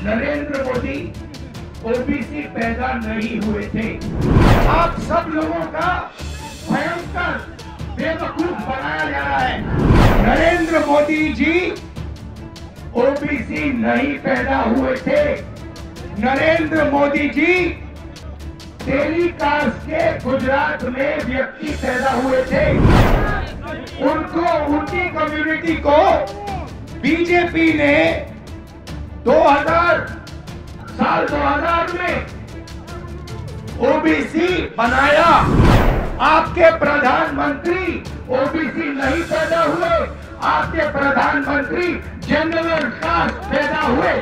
Narendra Modi OBC पैदा नहीं हुए थे। आप सब लोगों का भयंकर बेवकूफ बनाया जा रहा है। नरेंद्र मोदी जी ओबीसी नहीं पैदा हुए थे। नरेंद्र मोदी जी टेलीकास्ट के गुजरात में व्यक्ति पैदा हुए थे। उनको, उनकी कम्युनिटी को बीजेपी ने 2000 में ओबीसी बनाया। आपके प्रधानमंत्री ओबीसी नहीं पैदा हुए, आपके प्रधानमंत्री जनरल कास्ट पैदा हुए।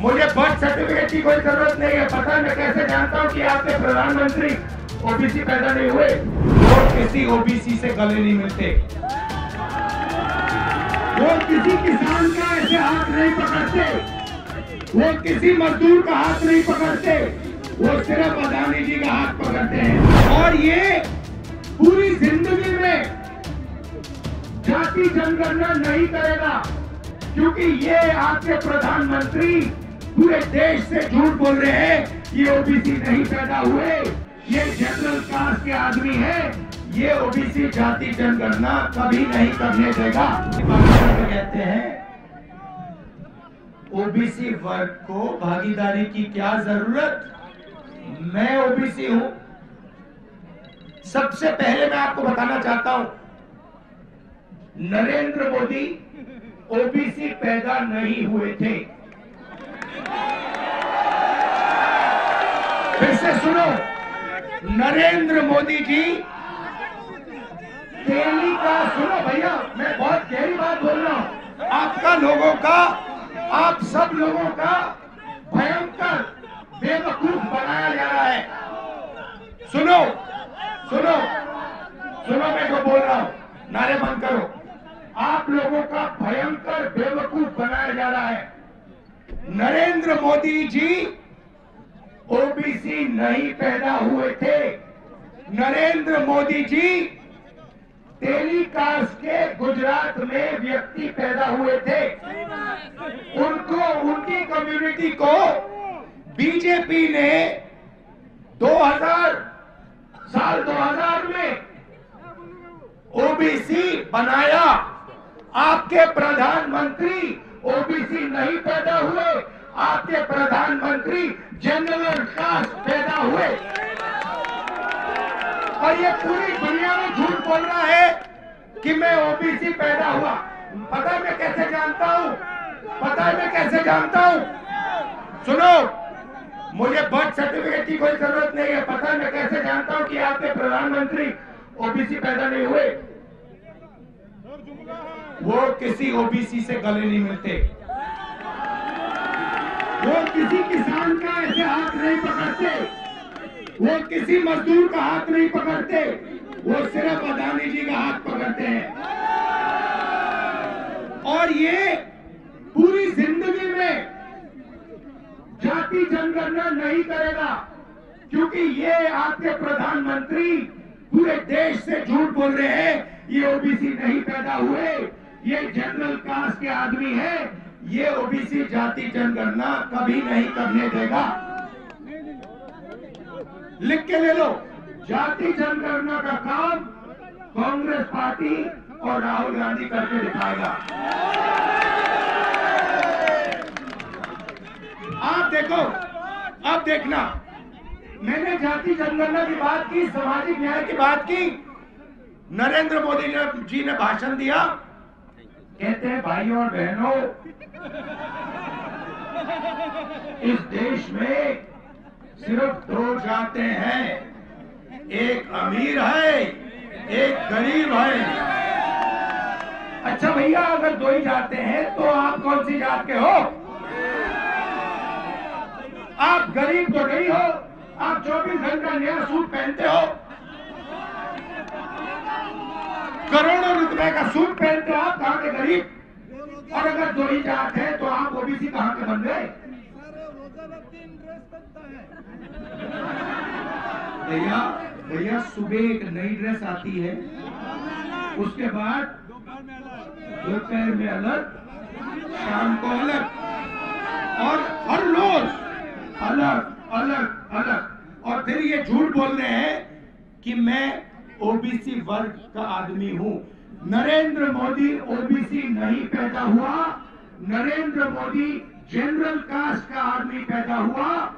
मुझे बर्थ सर्टिफिकेट की कोई जरूरत नहीं है। पता मैं कैसे जानता हूं कि आपके प्रधानमंत्री ओबीसी पैदा नहीं हुए। वो किसी ओबीसी से गले नहीं मिलते। वो किसी किसान का ऐसे हाथ नहीं पकड़ते, वो किसी मजदूर का हाथ नहीं पकड़ते, वो सिर्फ अदानी जी का हाथ पकड़ते हैं। और ये पूरी जिंदगी में जाति जनगणना नहीं करेगा, क्योंकि ये आपके प्रधानमंत्री पूरे देश से झूठ बोल रहे हैं। ये ओबीसी नहीं पैदा हुए, ये जनरल कास्ट के आदमी है। ये ओबीसी जाति जनगणना कभी नहीं करने देगा। कहते हैं ओबीसी वर्ग को भागीदारी की क्या जरूरत, मैं ओबीसी हूं। सबसे पहले मैं आपको बताना चाहता हूं, नरेंद्र मोदी ओबीसी पैदा नहीं हुए थे। फिर से सुनो, नरेंद्र मोदी जी टेलीकास्ट, सुनो भैया, मैं बहुत गहरी बात बोल रहा हूं। आपका लोगों का, आप सब लोगों का भयंकर बेवकूफ बनाया जा रहा है। सुनो सुनो सुनो, मैं जो बोल रहा हूं, नारे बंद करो। आप लोगों का भयंकर बेवकूफ बनाया जा रहा है। नरेंद्र मोदी जी ओबीसी नहीं पैदा हुए थे। नरेंद्र मोदी जी टेलीकास्ट के गुजरात में व्यक्ति पैदा हुए थे। उनको, उनकी कम्युनिटी को बीजेपी ने 2000 में ओबीसी बनाया। आपके प्रधानमंत्री ओबीसी नहीं पैदा हुए, आपके प्रधानमंत्री जनरल कास्ट पैदा हुए। और ये पूरी दुनिया में झूठ बोल रहा है कि मैं ओबीसी पैदा हुआ। पता मैं कैसे जानता हूं, पता है मैं कैसे जानता हूं। सुनो, मुझे बर्थ सर्टिफिकेट की कोई जरूरत नहीं है। पता मैं कैसे जानता हूं कि आपके प्रधानमंत्री ओबीसी पैदा नहीं हुए। वो किसी ओबीसी से गले नहीं मिलते, वो किसी किसान का ऐसे हाथ नहीं पकड़ते, वो किसी मजदूर का हाथ नहीं पकड़ते, वो सिर्फ अदानी जी का हाथ पकड़ते हैं। और ये पूरी जिंदगी में जाति जनगणना नहीं करेगा, क्योंकि ये आपके प्रधानमंत्री पूरे देश से झूठ बोल रहे हैं। ये ओबीसी नहीं पैदा हुए, ये जनरल कास्ट के आदमी है। ये ओबीसी जाति जनगणना कभी नहीं करने देगा। लिख के ले लो, जाति जनगणना का काम कांग्रेस पार्टी और राहुल गांधी करके दिखाएगा। आप देखो, अब देखना, मैंने जाति जनगणना की बात की, सामाजिक न्याय की बात की। नरेंद्र मोदी जी ने भाषण दिया, कहते हैं भाइयों और बहनों, इस देश में सिर्फ 2 जातें हैं, एक अमीर है, एक गरीब है। अच्छा भैया, अगर 2 ही जाते हैं तो आप कौन सी जात के हो? आप गरीब तो नहीं हो, आप 24 घंटा नया सूट पहनते हो, करोड़ों रुपए का सूट पहनते हो, आप कहां के गरीब? और अगर 2 ही जात है तो आप ओबीसी कहां के बन गए? भैया भैया, सुबह एक नई ड्रेस आती है, उसके बाद दोपहर में अलग, शाम को अलग। कि मैं ओबीसी वर्ग का आदमी हूं। नरेंद्र मोदी ओबीसी नहीं पैदा हुआ, नरेंद्र मोदी जनरल कास्ट का आदमी पैदा हुआ।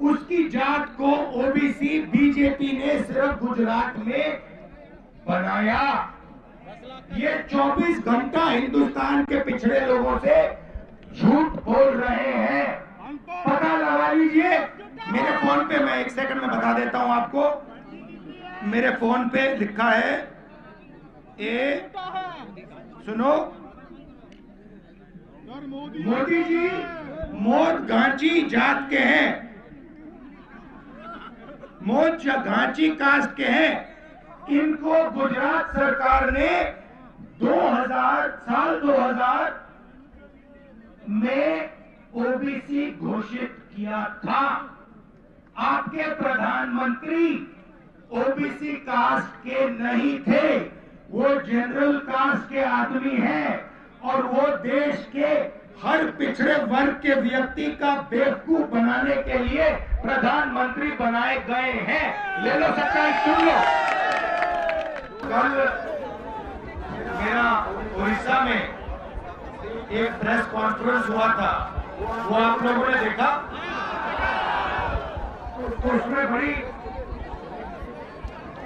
उसकी जात को ओबीसी बीजेपी ने सिर्फ गुजरात में बनाया। ये 24 घंटा हिंदुस्तान के पिछड़े लोगों से झूठ बोल रहे हैं, पता लगा लीजिए। मेरे फोन पे, मैं 1 सेकंड में बता देता हूं आपको, मेरे फोन पे लिखा है, सुनो, मोदी जी मोद घांची जात के हैं, मोद घांची कास्ट के हैं। इनको गुजरात सरकार ने 2000 में ओबीसी घोषित किया था। आपके प्रधानमंत्री ओबीसी कास्ट के नहीं थे, वो जनरल कास्ट के आदमी हैं और वो देश के हर पिछड़े वर्ग के व्यक्ति का बेवकूफ बनाने के लिए प्रधानमंत्री बनाए गए हैं। ले लो सच्चाई, सुन लो। कल मेरा उड़ीसा में एक प्रेस कॉन्फ्रेंस हुआ था, वो आप लोगों ने देखा? तो उसमें बड़ी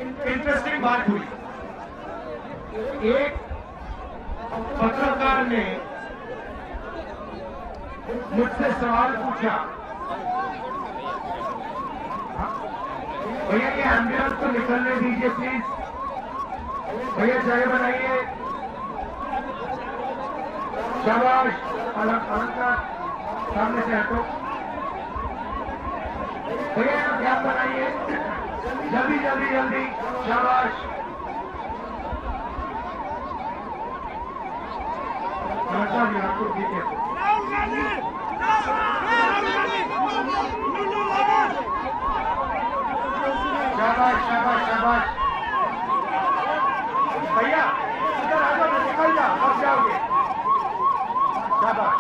इंटरेस्टिंग बात हुई। एक पत्रकार ने मुझसे सवाल पूछा, भैया ये एम्बुलेंस को निकलने दीजिए प्लीज, भैया चाय बनाइए, शाबाश, अलंकार सामने से हटो, भैया ध्यान बनाइए, जल्दी जल्दी जल्दी, शाबाश। आपको ठीक है, शाबाश शाबाश शाबाश। भैया इधर आ जाओ, निकल जाओ, अब जाओगे, शाबाश।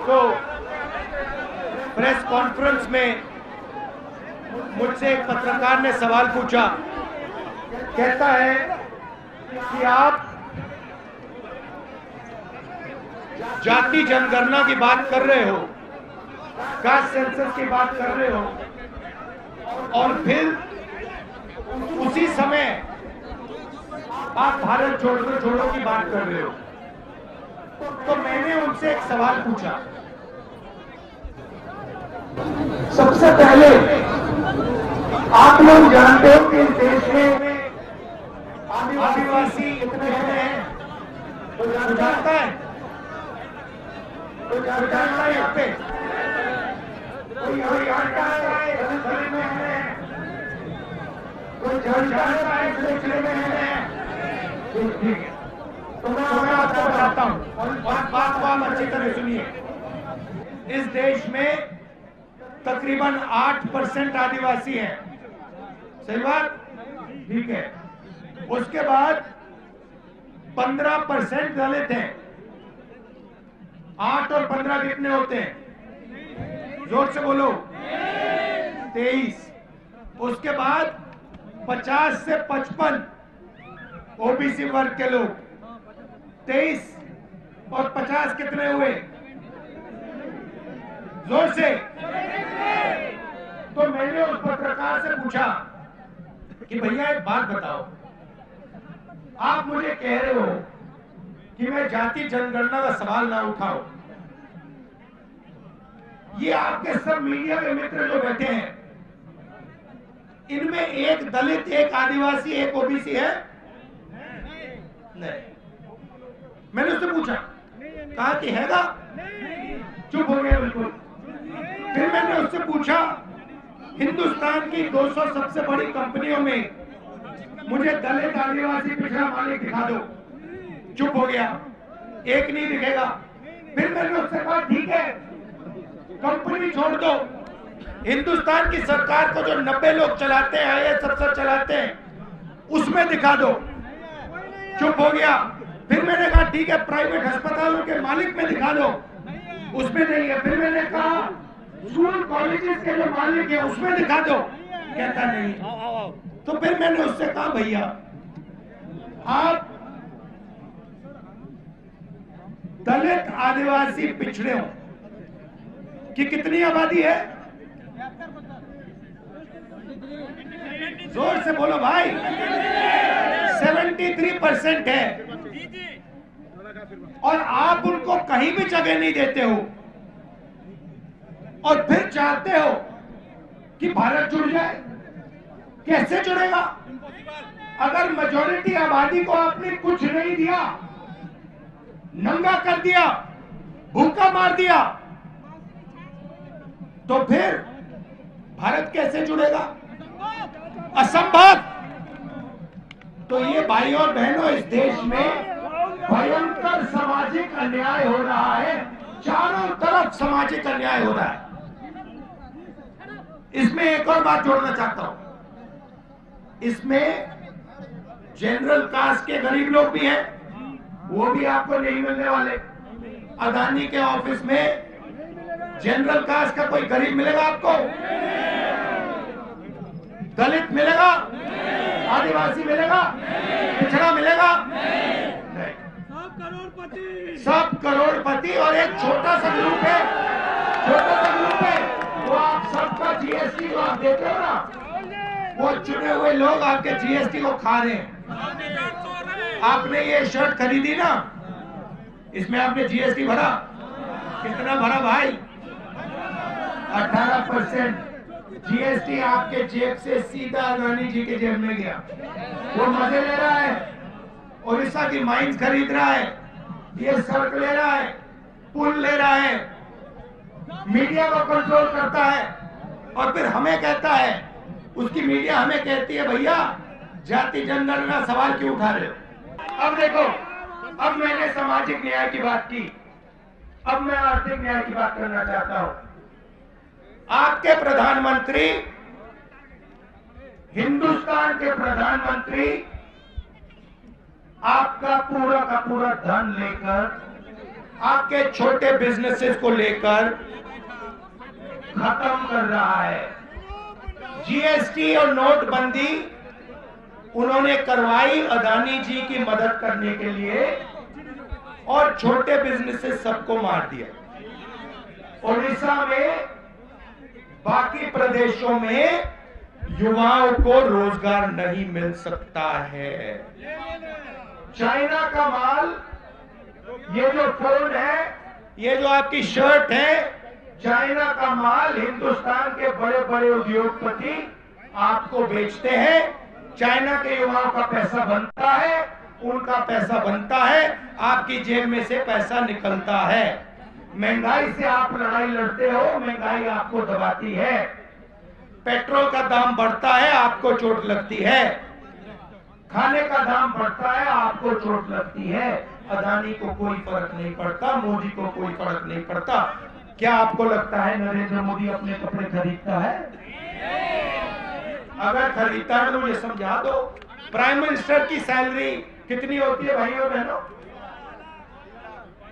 तो प्रेस कॉन्फ्रेंस में मुझसे एक पत्रकार ने सवाल पूछा, कहता है कि आप जाति जनगणना की बात कर रहे हो, कास्ट सेंसस की बात कर रहे हो, और फिर उसी समय आप भारत छोड़ो की बात कर रहे हो। तो मैंने उनसे एक सवाल पूछा, सबसे पहले आप लोग जानते हो कि इस देश में आदिवासी कितने हैं? तो जानता है, तो जानता है यहाँ पे कोई जानता है, दलित में है, कोई जानता है, पिछड़े में है। ठीक है, तो मैं आपको बताता हूँ और बात को आप अच्छी तरह सुनिए। इस देश में तकरीबन 8% आदिवासी हैं, सही बात? ठीक है। उसके बाद 15% दलित हैं। 8 और 15 कितने होते हैं? जोर से बोलो। 23। उसके बाद 50 से 55 ओबीसी वर्ग के लोग। 23 और 50 कितने हुए? जोर से। तो मैंने उस पत्रकार से पूछा कि भैया एक बात बताओ, आप मुझे कह रहे हो कि मैं जाति जनगणना का सवाल ना उठाओ, ये आपके सब मीडिया के मित्र जो बैठे हैं, इनमें एक दलित, एक आदिवासी, एक ओबीसी है? नहीं। मैंने उससे पूछा, कहा कि हैगा? चुप हो गया बिल्कुल। फिर मैंने उससे पूछा, हिंदुस्तान की 200 सबसे बड़ी कंपनियों में मुझे दलित, आदिवासी, पिछड़ा मालिक दिखा दो। चुप हो गया, एक नहीं दिखेगा। फिर मैंने उससे कहा ठीक है, कंपनी छोड़ दो, हिंदुस्तान की सरकार को जो 90 लोग चलाते हैं, IAS अफसर चलाते हैं, उसमें दिखा दो। चुप हो गया। फिर मैंने कहा ठीक है, प्राइवेट अस्पतालों के मालिक में दिखा दो, उसमें नहीं है। फिर मैंने कहा स्कूल कॉलेजेस के जो मालिक है उसमें दिखा दो, कहता नहीं। तो फिर मैंने उससे कहा भैया आप दलित आदिवासी पिछड़े की कितनी आबादी है? जोर से बोलो भाई। 73% है और आप उनको कहीं भी जगह नहीं देते हो और फिर चाहते हो कि भारत जुड़ जाए। कैसे जुड़ेगा? अगर मेजॉरिटी आबादी को आपने कुछ नहीं दिया, नंगा कर दिया, भूखा मार दिया, तो फिर भारत कैसे जुड़ेगा? असंभव। तो ये भाइयों और बहनों, इस देश में भयंकर सामाजिक अन्याय हो रहा है, चारों तरफ सामाजिक अन्याय हो रहा है। इसमें एक और बात जोड़ना चाहता हूं, इसमें जनरल कास्ट के गरीब लोग भी हैं, वो भी आपको नहीं मिलने वाले। अदानी के ऑफिस में जनरल कास्ट का कोई गरीब मिलेगा आपको? दलित मिलेगा? आदिवासी मिलेगा? पिछड़ा मिलेगा? नहीं। सब करोड़पति और एक छोटा सा ग्रुप है, छोटा सा ग्रुप है, वो आप सबका जीएसटी जो आप देते हो ना, वो चुने हुए लोग आपके जीएसटी को खा रहे हैं। आपने ये शर्ट खरीदी ना, इसमें आपने जीएसटी भरा? कितना भरा भाई? 18% जीएसटी आपके जेब से सीधा अदानी जी के जेब में गया। वो मजे ले रहा है, ओडिशा की माइंस खरीद रहा है, ये सड़क ले रहा है, पुल ले रहा है, मीडिया को कंट्रोल करता है और फिर हमें कहता है, उसकी मीडिया हमें कहती है भैया जाति जनगणना सवाल क्यों उठा रहे हो? अब देखो, अब मैंने सामाजिक न्याय की बात की, अब मैं आर्थिक न्याय की बात करना चाहता हूं। आपके प्रधानमंत्री, हिंदुस्तान के प्रधानमंत्री आपका पूरा का पूरा धन लेकर आपके छोटे बिजनेसेस को लेकर खत्म कर रहा है। जीएसटी और नोटबंदी उन्होंने करवाई अदानी जी की मदद करने के लिए और छोटे बिजनेसेस सबको मार दिया। ओडिशा में, बाकी प्रदेशों में युवाओं को रोजगार नहीं मिल सकता है। चाइना का माल, ये जो फोन है, ये जो आपकी शर्ट है, चाइना का माल हिंदुस्तान के बड़े बड़े उद्योगपति आपको बेचते हैं। चाइना के युवाओं का पैसा बनता है, उनका पैसा बनता है, आपकी जेब में से पैसा निकलता है। महंगाई से आप लड़ाई लड़ते हो, महंगाई आपको दबाती है। पेट्रोल का दाम बढ़ता है, आपको चोट लगती है। खाने का दाम बढ़ता है, आपको चोट लगती है। अदानी को कोई फर्क नहीं पड़ता, मोदी को कोई फर्क नहीं पड़ता। क्या आपको लगता है नरेंद्र मोदी अपने कपड़े खरीदता है? अगर खरीदता है तो मुझे समझा दो। प्राइम मिनिस्टर की सैलरी कितनी होती है भाइयों बहनों?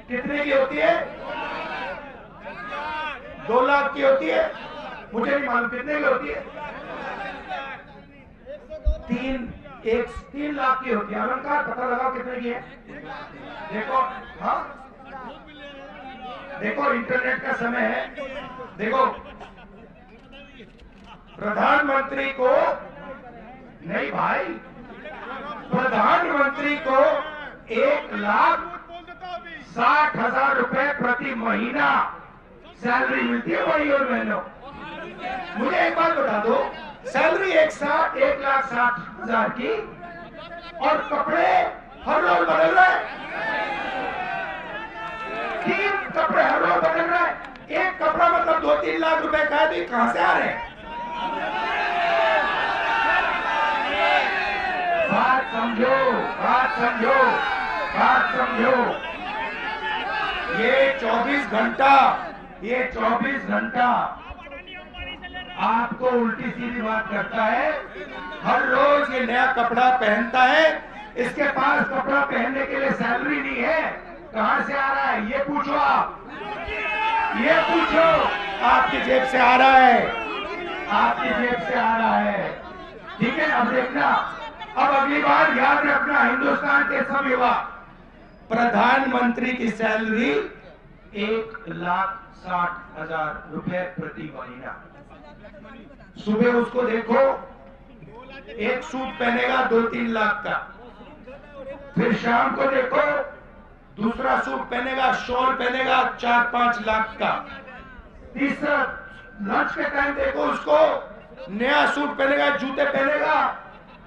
कितने की होती है? 2 लाख की होती है? मुझे नहीं मालूम कितने की होती है। 3 लाख की होती है। अलंकार पता लगाओ कितने की है। देखो, हाँ देखो, इंटरनेट का समय है। देखो, प्रधानमंत्री को नहीं भाई, प्रधानमंत्री को 1,60,000 रुपए प्रति महीना सैलरी मिलती है भाई और बहनों। मुझे एक बात बता दो, सैलरी 1,60,000 की और कपड़े हर रोज बदल रहे हैं। 3 कपड़े हर रोज बदल रहे हैं। एक कपड़ा मतलब 2-3 लाख रुपए का है, कहां से आ रहे हैं? बात समझो, बात समझो, बात समझो। ये 24 घंटा आपको उल्टी सीधी बात करता है। हर रोज ये नया कपड़ा पहनता है। इसके पास कपड़ा पहनने के लिए सैलरी नहीं है। कहां से आ रहा है ये पूछो आप, ये पूछो। आपकी जेब से आ रहा है, आपकी जेब से आ रहा है। ठीक है, अब देखना, अब अगली बार याद रखना, हिंदुस्तान के सब युवा, प्रधानमंत्री की सैलरी 1,60,000 रुपए प्रति महीना। सुबह उसको देखो, एक सूट पहनेगा 2-3 लाख का, फिर शाम को देखो दूसरा सूट पहनेगा, शॉल पहनेगा 4-5 लाख का, तीसरा लंच के टाइम देखो उसको नया सूट पहनेगा, जूते पहनेगा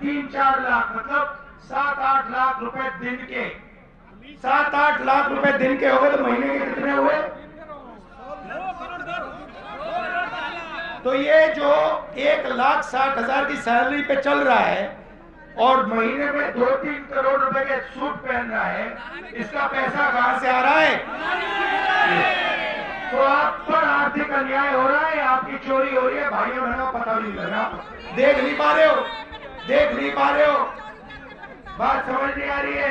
3-4 लाख, मतलब 7-8 लाख रुपए दिन के। 7-8 लाख रुपए दिन के हो गए तो महीने के कितने हुए? तो ये जो 1,60,000 की सैलरी पे चल रहा है और महीने में 2-3 करोड़ रुपए के सूट पहन रहा है, इसका पैसा कहां से आ रहा है? तो आप पर आर्थिक अन्याय हो रहा है, आपकी चोरी हो रही है, भाइयों बहनों पता नहीं लग रहा, देख नहीं पा रहे हो, देख नहीं पा रहे हो, बात समझ नहीं आ रही है।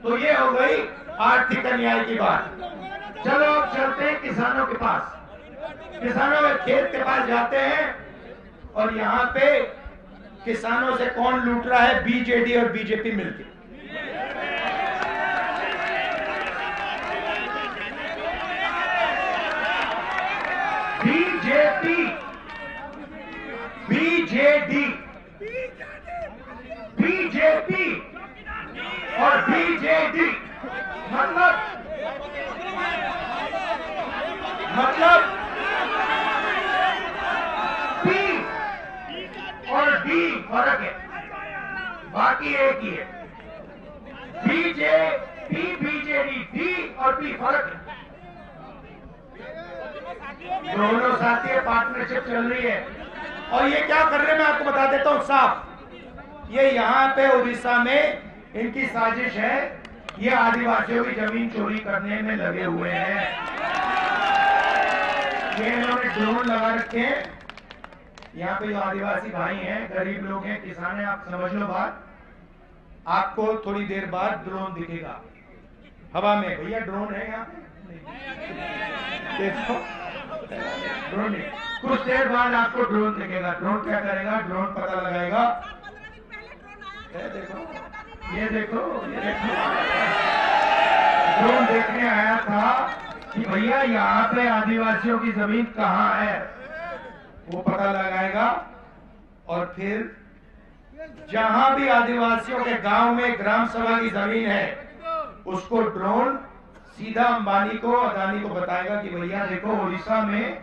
तो ये हो गई आर्थिक अन्याय की बात। चलो अब चलते हैं किसानों के पास। किसानों के खेत के पास जाते हैं और यहाँ पे किसानों से कौन लूट रहा है? बीजेडी और बीजेपी मिलकर। बीजेपी, बीजेडी, बीजेपी और बीजेडी मतलब पी और डी फर्क है, बाकी एक ही है। बीजेपी, बीजेडी, डी और पी फर्क है, दोनों साथी है, पार्टनरशिप चल रही है। और ये क्या कर रहे हैं मैं आपको बता देता हूं साफ। ये यहाँ पे उड़ीसा में इनकी साजिश है, ये आदिवासियों की जमीन चोरी करने में लगे हुए हैं। ये इन्होंने ड्रोन लगा रखे हैं। यहाँ पे जो आदिवासी भाई हैं, गरीब लोग हैं, किसान हैं, आप समझ लो बात। आपको थोड़ी देर बाद ड्रोन दिखेगा हवा में। भैया ड्रोन है यहाँ पे? देखो ड्रोन नहीं, कुछ देर बाद आपको ड्रोन दिखेगा। ड्रोन क्या करेगा? ड्रोन पता लगाएगा। देखो ये देखो, ये देखो, ड्रोन देखने आया था कि भैया यहाँ पे आदिवासियों की जमीन कहाँ है, वो पता लगाएगा। और फिर जहां भी आदिवासियों के गांव में ग्राम सभा की जमीन है, उसको ड्रोन सीधा अंबानी को, अदानी को बताएगा कि भैया देखो उड़ीसा में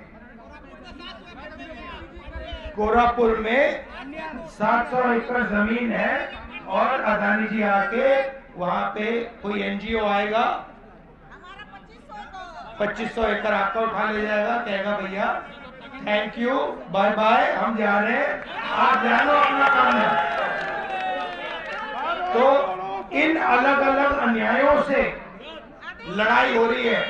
कोरापुर में 700 एकड़ जमीन है और अदानी जी आके वहां पे कोई एनजीओ आएगा, 2500 एकड़ आपका उठा ले जाएगा, कहेगा भैया थैंक यू, बाय बाय, हम जा रहे हैं, आप जानो अपना काम है। तो इन अलग अलग अन्यायों से लड़ाई हो रही है,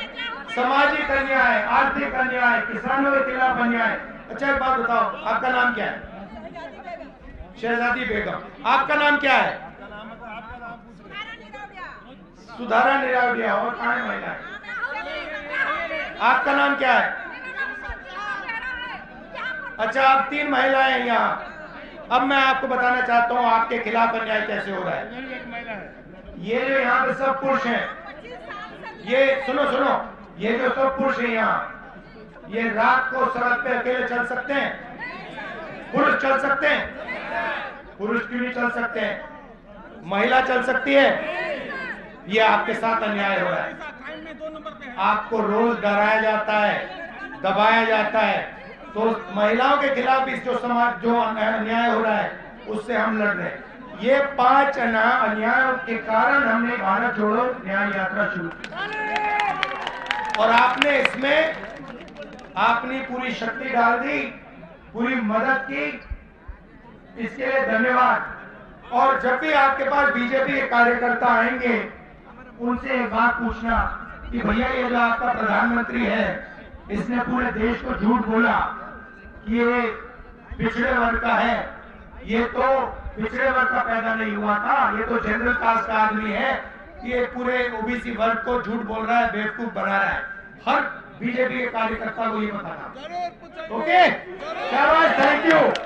सामाजिक अन्याय, आर्थिक अन्याय, किसानों के खिलाफ अन्याय। अच्छा एक बात बताओ, आपका नाम क्या है? शहजादी बेगम। आपका नाम क्या है? सुधारा निरावडिया। और कहाँ है महिला? आपका नाम क्या है? अच्छा, आप 3 महिलाएं हैं यहाँ। अब मैं आपको बताना चाहता हूँ आपके खिलाफ अन्याय कैसे हो रहा है। ये जो यहाँ पे सब पुरुष हैं, ये सुनो सुनो, ये जो सब पुरुष हैं यहाँ, ये रात को सड़क पे अकेले चल सकते हैं? पुरुष चल सकते हैं? पुरुष क्यों नहीं चल सकते हैं? महिला चल सकती है? ये आपके साथ अन्याय हो रहा है। आपको रोज डराया जाता है, दबाया जाता है। तो महिलाओं के खिलाफ इस जो समाज जो अन्याय हो रहा है उससे हम लड़ रहे हैं। ये 5 अन्यायों के कारण हमने भारत जोड़ो न्याय यात्रा शुरू की और आपने इसमें अपनी पूरी शक्ति डाल दी, पूरी मदद की, इसके लिए धन्यवाद। और जब भी आपके पास बीजेपी के कार्यकर्ता आएंगे उनसे एक बात पूछना कि भैया ये जो आपका प्रधानमंत्री है, इसने पूरे देश को झूठ बोला कि ये पिछड़े वर्ग का है, ये तो पिछड़े वर्ग का पैदा नहीं हुआ था, ये तो जनरल कास्ट का आदमी है, ये पूरे ओबीसी वर्ग को झूठ बोल रहा है, बेवकूफ बना रहा है। हर बीजेपी के कार्यकर्ता को ये बताना। ओके, शाबाश, थैंक यू।